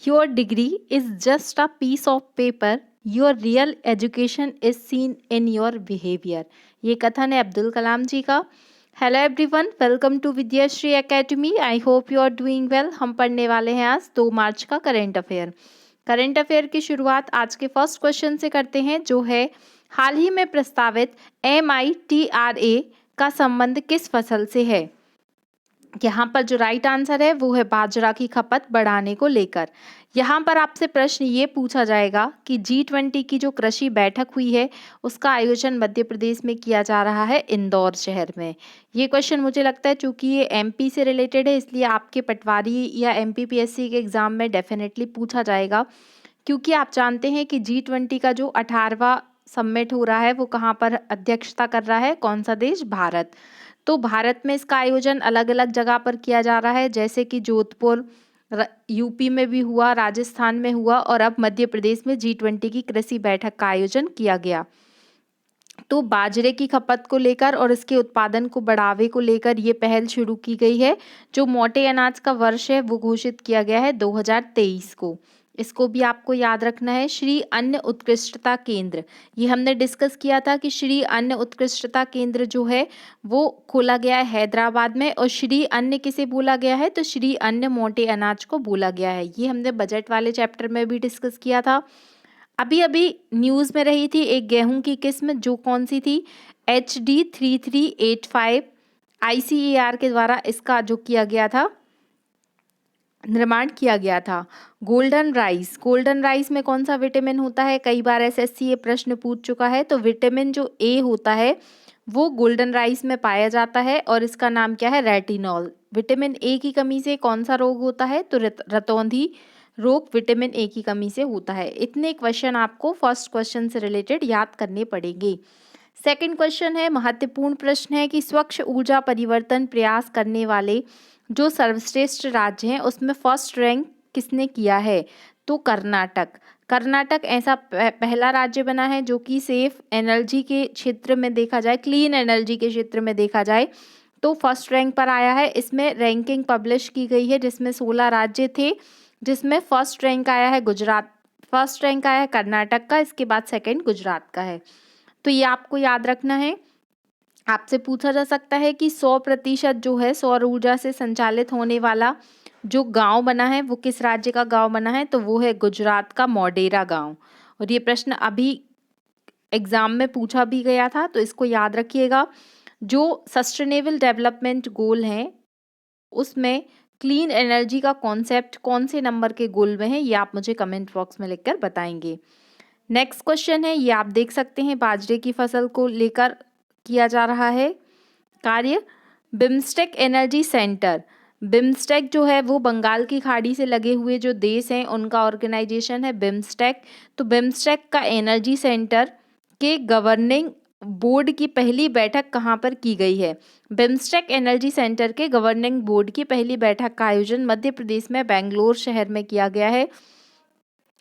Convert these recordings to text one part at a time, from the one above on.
Your degree is just a piece of paper, your real education is seen in your behaviour. ये कथन है अब्दुल कलाम जी का। Hello everyone, welcome to Vidyashree academy. I hope you are doing well. हम पढ़ने वाले हैं आज 2 मार्च का करंट अफेयर। करंट अफेयर की शुरुआत आज के फर्स्ट क्वेश्चन से करते हैं, जो है हाल ही में प्रस्तावित MITRA का संबंध किस फसल से है। यहाँ पर जो राइट आंसर है वो है बाजरा की खपत बढ़ाने को लेकर। यहाँ पर आपसे प्रश्न ये पूछा जाएगा कि G20 की जो कृषि बैठक हुई है उसका आयोजन मध्य प्रदेश में किया जा रहा है, इंदौर शहर में। ये क्वेश्चन मुझे लगता है चूंकि ये MP से रिलेटेड है, इसलिए आपके पटवारी या MPPSC के एग्जाम में डेफिनेटली पूछा जाएगा, क्योंकि आप जानते हैं कि G20 का जो 18वां समिट हो रहा है वो कहाँ पर अध्यक्षता कर रहा है, कौन सा देश, भारत। तो भारत में इसका आयोजन अलग अलग जगह पर किया जा रहा है, जैसे कि जोधपुर, यूपी में भी हुआ, राजस्थान में हुआ और अब मध्य प्रदेश में G20 की कृषि बैठक का आयोजन किया गया। तो बाजरे की खपत को लेकर और इसके उत्पादन को बढ़ावे को लेकर ये पहल शुरू की गई है। जो मोटे अनाज का वर्ष है वो घोषित किया गया है 2023 को। इसको भी आपको याद रखना है। श्री अन्न उत्कृष्टता केंद्र, ये हमने डिस्कस किया था कि श्री अन्न उत्कृष्टता केंद्र जो है वो खोला गया है हैदराबाद में। और श्री अन्न किसे बोला गया है, तो श्री अन्न मोटे अनाज को बोला गया है। ये हमने बजट वाले चैप्टर में भी डिस्कस किया था। अभी अभी न्यूज़ में रही थी एक गेहूं की किस्म, जो कौन सी थी, HD3385। ICAR के द्वारा इसका जो किया गया था, निर्माण किया गया था। गोल्डन राइस, गोल्डन राइस में कौन सा विटामिन होता है, कई बार SSC ये प्रश्न पूछ चुका है। तो विटामिन जो A होता है वो गोल्डन राइस में पाया जाता है और इसका नाम क्या है, रेटिनॉल। विटामिन A की कमी से कौन सा रोग होता है, तो रतौंधी रोग विटामिन A की कमी से होता है। इतने क्वेश्चन आपको फर्स्ट क्वेश्चन से रिलेटेड याद करने पड़ेंगे। सेकंड क्वेश्चन है, महत्वपूर्ण प्रश्न है कि स्वच्छ ऊर्जा परिवर्तन प्रयास करने वाले जो सर्वश्रेष्ठ राज्य हैं उसमें फर्स्ट रैंक किसने किया है, तो कर्नाटक। कर्नाटक ऐसा पहला राज्य बना है जो कि सेफ एनर्जी के क्षेत्र में देखा जाए, क्लीन एनर्जी के क्षेत्र में देखा जाए तो फर्स्ट रैंक पर आया है। इसमें रैंकिंग पब्लिश की गई है जिसमें 16 राज्य थे, जिसमें फर्स्ट रैंक आया है गुजरात, फर्स्ट रैंक आया है कर्नाटक का, इसके बाद सेकंड गुजरात का है। तो ये आपको याद रखना है। आपसे पूछा जा सकता है कि 100% जो है सौर ऊर्जा से संचालित होने वाला जो गांव बना है वो किस राज्य का गांव बना है, तो वो है गुजरात का मोढेरा गांव। और ये प्रश्न अभी एग्जाम में पूछा भी गया था, तो इसको याद रखिएगा। जो सस्टेनेबल डेवलपमेंट गोल हैं उसमें क्लीन एनर्जी का कॉन्सेप्ट कौन से नंबर के गोल में है, ये आप मुझे कमेंट बॉक्स में लिखकर बताएंगे। नेक्स्ट क्वेश्चन है, ये आप देख सकते हैं बाजरे की फसल को लेकर किया जा रहा है कार्य। बिम्स्टेक एनर्जी सेंटर, बिम्स्टेक जो है वो बंगाल की खाड़ी से लगे हुए जो देश हैं उनका ऑर्गेनाइजेशन है बिम्स्टेक। तो बिम्स्टेक का एनर्जी सेंटर के गवर्निंग बोर्ड की पहली बैठक कहाँ पर की गई है। बिम्स्टेक एनर्जी सेंटर के गवर्निंग बोर्ड की पहली बैठक का आयोजन मध्य प्रदेश में बेंगलोर शहर में किया गया है।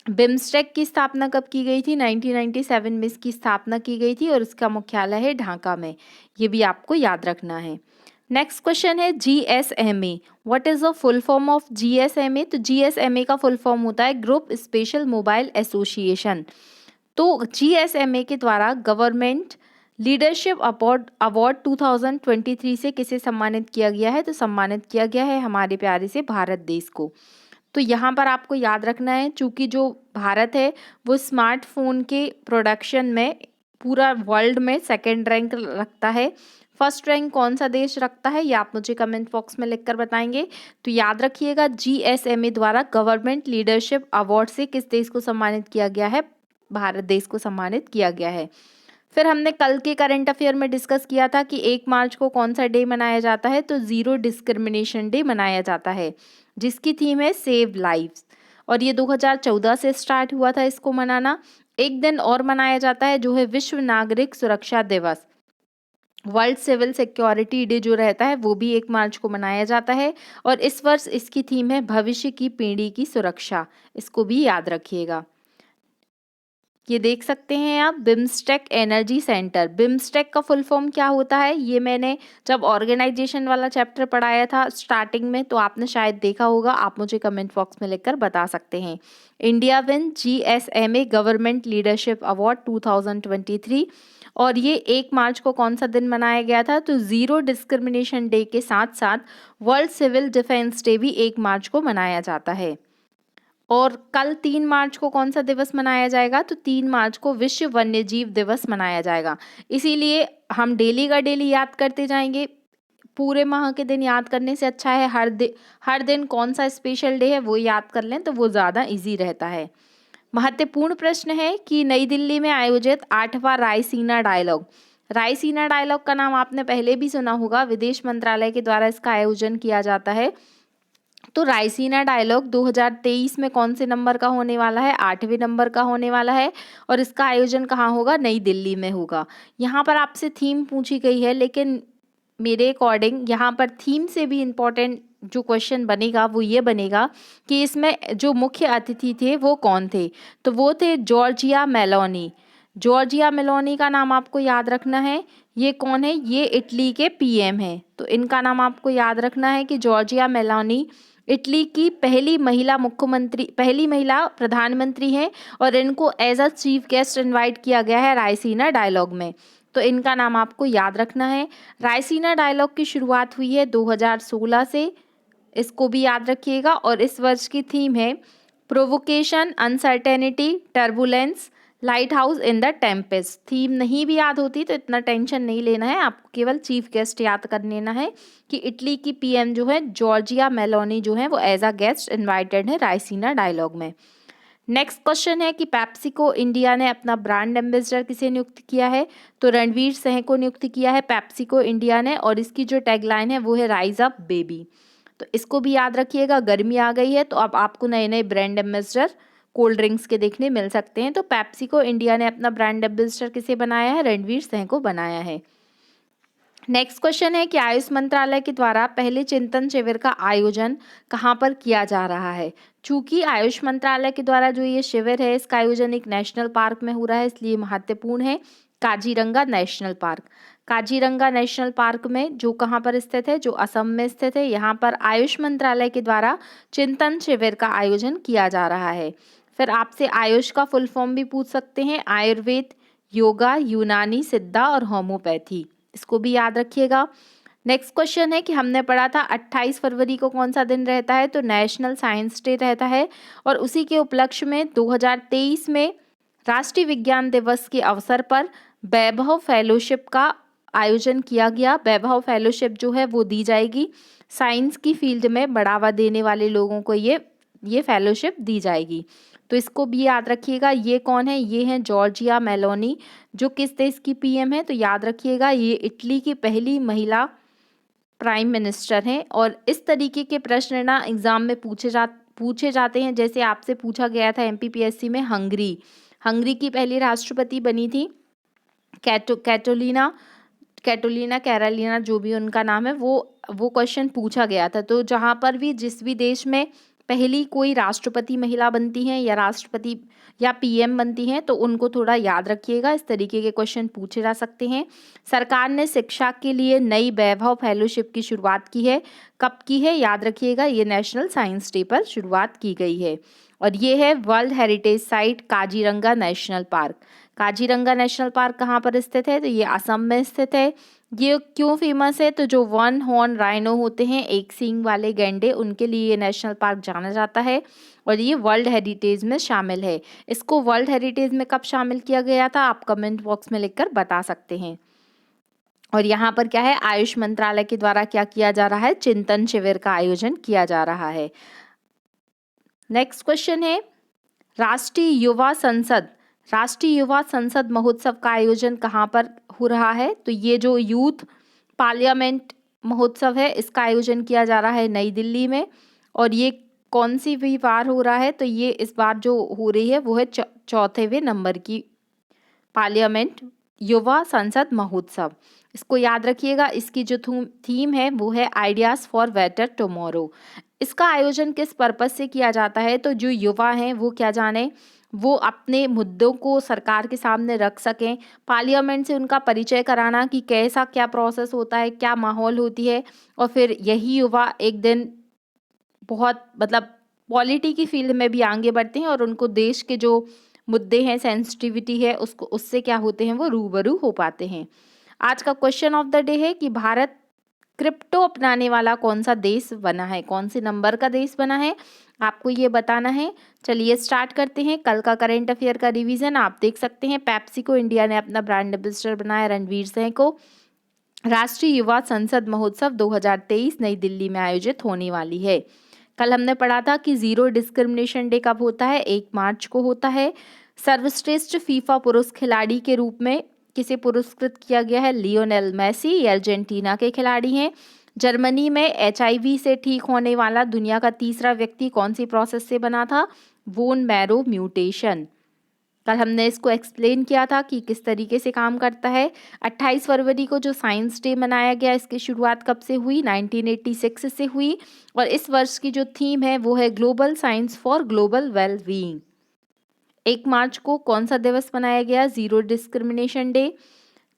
बिम्स्टेक की स्थापना कब की गई थी, 1997 में इसकी स्थापना की गई थी और इसका मुख्यालय है ढाका में। ये भी आपको याद रखना है। नेक्स्ट क्वेश्चन है GSMA, what is the full form of GSMA। तो GSMA का फुल फॉर्म होता है ग्रुप स्पेशल मोबाइल एसोसिएशन। तो GSMA के द्वारा गवर्नमेंट लीडरशिप अवार्ड 2023 से किसे सम्मानित किया गया है, तो सम्मानित किया गया है हमारे प्यारे से भारत देश को। तो यहाँ पर आपको याद रखना है, चूँकि जो भारत है वो स्मार्टफोन के प्रोडक्शन में पूरा वर्ल्ड में सेकंड रैंक रखता है। फर्स्ट रैंक कौन सा देश रखता है, ये आप मुझे कमेंट बॉक्स में लिखकर बताएंगे। तो याद रखिएगा GSMA द्वारा गवर्नमेंट लीडरशिप अवार्ड से किस देश को सम्मानित किया गया है, भारत देश को सम्मानित किया गया है। फिर हमने कल के करंट अफेयर में डिस्कस किया था कि 1 मार्च को कौन सा डे मनाया जाता है, तो जीरो डिस्क्रिमिनेशन डे मनाया जाता है, जिसकी थीम है सेव लाइव्स। और ये 2014 से स्टार्ट हुआ था इसको मनाना। एक दिन और मनाया जाता है जो है विश्व नागरिक सुरक्षा दिवस, वर्ल्ड सिविल सिक्योरिटी डे जो रहता है वो भी 1 मार्च को मनाया जाता है। और इस वर्ष इसकी थीम है भविष्य की पीढ़ी की सुरक्षा, इसको भी याद रखिएगा। ये देख सकते हैं आप, बिम्स्टेक एनर्जी सेंटर। बिम्स्टेक का फुल फॉर्म क्या होता है, ये मैंने जब ऑर्गेनाइजेशन वाला चैप्टर पढ़ाया था स्टार्टिंग में, तो आपने शायद देखा होगा, आप मुझे कमेंट बॉक्स में लिखकर बता सकते हैं। India win GSMA government leadership award 2023, और ये 1 मार्च को कौन सा दिन मनाया गया था, तो ज़ीरो डिस्क्रिमिनेशन डे के साथ साथ वर्ल्ड सिविल डिफेंस डे भी 1 मार्च को मनाया जाता है। और कल 3 मार्च को कौन सा दिवस मनाया जाएगा, तो 3 मार्च को विश्व वन्यजीव दिवस मनाया जाएगा। इसीलिए हम डेली का डेली याद करते जाएंगे, पूरे माह के दिन याद करने से अच्छा है हर दिन कौन सा स्पेशल डे है वो याद कर लें, तो वो ज़्यादा इजी रहता है। महत्वपूर्ण प्रश्न है कि नई दिल्ली में आयोजित 8वां रायसीना डायलॉग। रायसीना डायलॉग का नाम आपने पहले भी सुना होगा, विदेश मंत्रालय के द्वारा इसका आयोजन किया जाता है। तो रायसीना डायलॉग 2023 में कौन से नंबर का होने वाला है, 8वें नंबर का होने वाला है, और इसका आयोजन कहाँ होगा, नई दिल्ली में होगा। यहाँ पर आपसे थीम पूछी गई है, लेकिन मेरे अकॉर्डिंग यहाँ पर थीम से भी इम्पोर्टेंट जो क्वेश्चन बनेगा वो ये बनेगा कि इसमें जो मुख्य अतिथि थे वो कौन थे, तो वो थे जॉर्जिया मेलोनी। जॉर्जिया मेलोनी का नाम आपको याद रखना है। ये कौन है, ये इटली के PM हैं, तो इनका नाम आपको याद रखना है कि जॉर्जिया मेलोनी इटली की पहली महिला प्रधानमंत्री हैं, और इनको as a chief guest invite किया गया है रायसीना डायलॉग में, तो इनका नाम आपको याद रखना है। रायसीना डायलॉग की शुरुआत हुई है 2016 से, इसको भी याद रखिएगा, और इस वर्ष की थीम है provocation, uncertainty, turbulence, light house in the Tempest. Theme नहीं भी याद होती तो इतना टेंशन नहीं लेना है, आपको केवल चीफ गेस्ट याद कर लेना है कि इटली की PM जो है जॉर्जिया मेलोनी जो है वो एज अ गेस्ट इनवाइटेड है रायसीना डायलॉग में। नेक्स्ट क्वेश्चन है कि पेप्सिको इंडिया ने अपना ब्रांड एम्बेसडर किसे नियुक्त किया है, तो रणवीर सिंह को नियुक्त किया है पेप्सिको इंडिया ने, और इसकी जो टैगलाइन है वो है राइज अप बेबी। तो इसको भी याद रखिएगा, गर्मी आ गई है तो अब आपको नए नए ब्रांड एम्बेसडर कोल्ड ड्रिंक्स के देखने मिल सकते हैं। तो पेप्सिको इंडिया ने अपना ब्रांड एम्बेसडर किसे बनाया है, रणवीर सिंह को बनाया है। नेक्स्ट क्वेश्चन है कि आयुष मंत्रालय के द्वारा पहले चिंतन शिविर का आयोजन कहाँ पर किया जा रहा है। चूंकि आयुष मंत्रालय के द्वारा जो ये शिविर है इसका आयोजन एक नेशनल पार्क में हो रहा है, इसलिए महत्वपूर्ण है Kaziranga national park. Kaziranga national park में जो कहाँ पर स्थित है, जो असम में स्थित है, यहाँ पर आयुष मंत्रालय के द्वारा चिंतन शिविर का आयोजन किया जा रहा है। फिर आपसे आयुष का फुल फॉर्म भी पूछ सकते हैं, आयुर्वेद, योगा, यूनानी, सिद्धा और होम्योपैथी, इसको भी याद रखिएगा। नेक्स्ट क्वेश्चन है कि हमने पढ़ा था 28 फरवरी को कौन सा दिन रहता है, तो नेशनल साइंस डे रहता है, और उसी के उपलक्ष्य में 2023 में राष्ट्रीय विज्ञान दिवस के अवसर पर वैभव फेलोशिप का आयोजन किया गया। वैभव फेलोशिप जो है वो दी जाएगी, साइंस की फील्ड में बढ़ावा देने वाले लोगों को ये फेलोशिप दी जाएगी, तो इसको भी याद रखिएगा। ये कौन है, ये हैं जॉर्जिया मेलोनी, जो किस देश की PM है, तो याद रखिएगा ये इटली की पहली महिला प्राइम मिनिस्टर हैं। और इस तरीके के प्रश्न ना एग्जाम में पूछे जाते हैं, जैसे आपसे पूछा गया था MPPSC में हंगरी की पहली राष्ट्रपति बनी थी कैटोलिना कैरालिना, जो भी उनका नाम है, वो क्वेश्चन पूछा गया था। तो जहाँ पर भी जिस भी देश में पहली कोई राष्ट्रपति महिला बनती हैं या राष्ट्रपति या PM बनती हैं तो उनको थोड़ा याद रखिएगा, इस तरीके के क्वेश्चन पूछे जा सकते हैं। सरकार ने शिक्षा के लिए नई वैभव फेलोशिप की शुरुआत की है, कब की है, याद रखिएगा, ये नेशनल साइंस डे पर शुरुआत की गई है। और ये है world heritage site Kaziranga national park. Kaziranga national park कहाँ पर स्थित है, तो ये असम में स्थित है। ये क्यों फेमस है, तो जो 1 हॉर्न राइनो होते हैं, एक सींग वाले गैंडे, उनके लिए ये नेशनल पार्क जाना जाता है, और ये वर्ल्ड हेरिटेज में शामिल है। इसको वर्ल्ड हेरिटेज में कब शामिल किया गया था, आप कमेंट बॉक्स में लिखकर बता सकते हैं। और यहाँ पर क्या है, आयुष मंत्रालय के द्वारा क्या किया जा रहा है, चिंतन शिविर का आयोजन किया जा रहा है। नेक्स्ट क्वेश्चन है राष्ट्रीय युवा संसद महोत्सव का आयोजन कहाँ पर हो रहा है, तो ये जो यूथ पार्लियामेंट महोत्सव है इसका आयोजन किया जा रहा है नई दिल्ली में। और ये कौन सी भी बार हो रहा है, तो ये इस बार जो हो रही है वो है 4वें नंबर की पार्लियामेंट युवा संसद महोत्सव, इसको याद रखिएगा। इसकी जो थीम है वो है आइडियाज़ फॉर बेटर टुमारो। इसका आयोजन किस पर्पस से किया जाता है, तो जो युवा हैं वो क्या जाने, वो अपने मुद्दों को सरकार के सामने रख सकें, पार्लियामेंट से उनका परिचय कराना कि कैसा क्या प्रोसेस होता है, क्या माहौल होती है, और फिर यही युवा एक दिन बहुत मतलब पॉलिटी की फील्ड में भी आगे बढ़ते हैं और उनको देश के जो मुद्दे हैं, सेंसिटिविटी है, उसको उससे क्या होते हैं, वो रूबरू हो पाते हैं। आज का क्वेश्चन ऑफ द डे है कि भारत क्रिप्टो अपनाने वाला कौन सा देश बना है, कौन से नंबर का देश बना है, आपको ये बताना है। चलिए स्टार्ट करते हैं। कल का करंट अफेयर का रिवीजन आप देख सकते हैं। पेप्सी को इंडिया ने अपना ब्रांड एम्बेसडर बनाया, रणवीर सिंह को। राष्ट्रीय युवा संसद महोत्सव 2023 नई दिल्ली में आयोजित होने वाली है। कल हमने पढ़ा था कि जीरो डिस्क्रिमिनेशन डे कब होता है, 1 मार्च को होता है। सर्वश्रेष्ठ फीफा पुरुष खिलाड़ी के रूप में किसे पुरस्कृत किया गया है, लियोनेल मेसी, ये अर्जेंटीना के खिलाड़ी हैं। जर्मनी में एचआईवी से ठीक होने वाला दुनिया का तीसरा व्यक्ति कौन सी प्रोसेस से बना था, बोन मैरो म्यूटेशन। कल हमने इसको एक्सप्लेन किया था कि किस तरीके से काम करता है। 28 फरवरी को जो साइंस डे मनाया गया, इसकी शुरुआत कब से हुई, 1986 से हुई, और इस वर्ष की जो थीम है वो है global science for global well being. 1 मार्च को कौन सा दिवस मनाया गया, जीरो डिस्क्रिमिनेशन डे।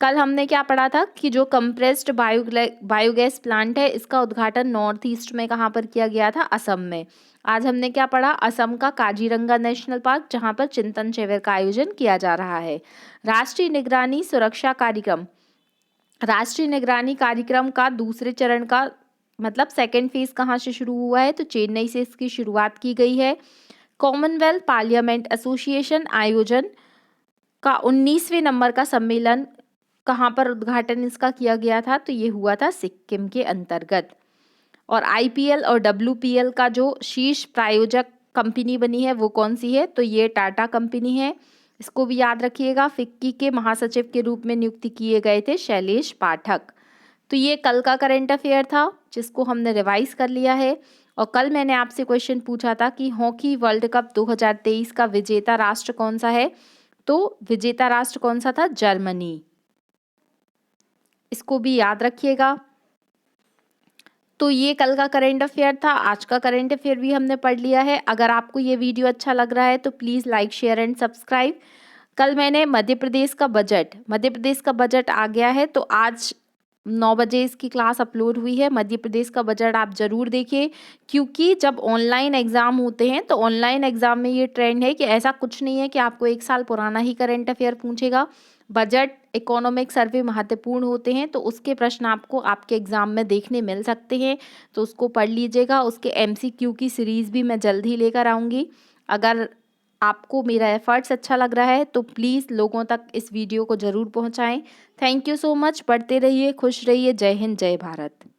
कल हमने क्या पढ़ा था कि जो कंप्रेस्ड बायोगैस प्लांट है, इसका उद्घाटन नॉर्थ ईस्ट में कहाँ पर किया गया था, असम में। आज हमने क्या पढ़ा, असम का काजीरंगा नेशनल पार्क, जहाँ पर चिंतन शिविर का आयोजन किया जा रहा है। राष्ट्रीय निगरानी सुरक्षा कार्यक्रम, राष्ट्रीय निगरानी कार्यक्रम का दूसरे चरण का मतलब सेकेंड फेज कहाँ से शुरू हुआ है, तो चेन्नई से इसकी शुरुआत की गई है। कॉमनवेल्थ पार्लियामेंट एसोसिएशन आयोजन का 19वें नंबर का सम्मेलन कहाँ पर उद्घाटन इसका किया गया था, तो ये हुआ था सिक्किम के अंतर्गत। और आईपीएल और डब्ल्यूपीएल का जो शीर्ष प्रायोजक कंपनी बनी है वो कौन सी है, तो ये टाटा कंपनी है। इसको भी याद रखिएगा। फिक्की के महासचिव के रूप में नियुक्ति किए गए थे शैलेश पाठक। तो ये कल का करंट अफेयर था जिसको हमने रिवाइज कर लिया है। और कल मैंने आपसे क्वेश्चन पूछा था कि हॉकी वर्ल्ड कप 2023 का विजेता राष्ट्र कौन सा है, तो विजेता राष्ट्र कौन सा था, जर्मनी। इसको भी याद रखिएगा। तो ये कल का करंट अफेयर था। आज का करंट अफेयर भी हमने पढ़ लिया है। अगर आपको ये वीडियो अच्छा लग रहा है तो please like, share and subscribe. कल मैंने मध्य प्रदेश का बजट आ गया है, तो आज 9 बजे इसकी क्लास अपलोड हुई है। मध्य प्रदेश का बजट आप ज़रूर देखिए, क्योंकि जब ऑनलाइन एग्ज़ाम होते हैं तो ऑनलाइन एग्ज़ाम में ये ट्रेंड है कि ऐसा कुछ नहीं है कि आपको 1 साल पुराना ही करंट अफेयर पूछेगा। बजट, इकोनॉमिक सर्वे महत्वपूर्ण होते हैं, तो उसके प्रश्न आपको आपके एग्ज़ाम में देखने मिल सकते हैं, तो उसको पढ़ लीजिएगा। उसके एमसीक्यू की सीरीज़ भी मैं जल्द ही लेकर आऊँगी। अगर आपको मेरा एफर्ट्स अच्छा लग रहा है तो प्लीज़ लोगों तक इस वीडियो को ज़रूर पहुंचाएं। Thank you so much. पढ़ते रहिए, खुश रहिए। जय हिंद, जय भारत।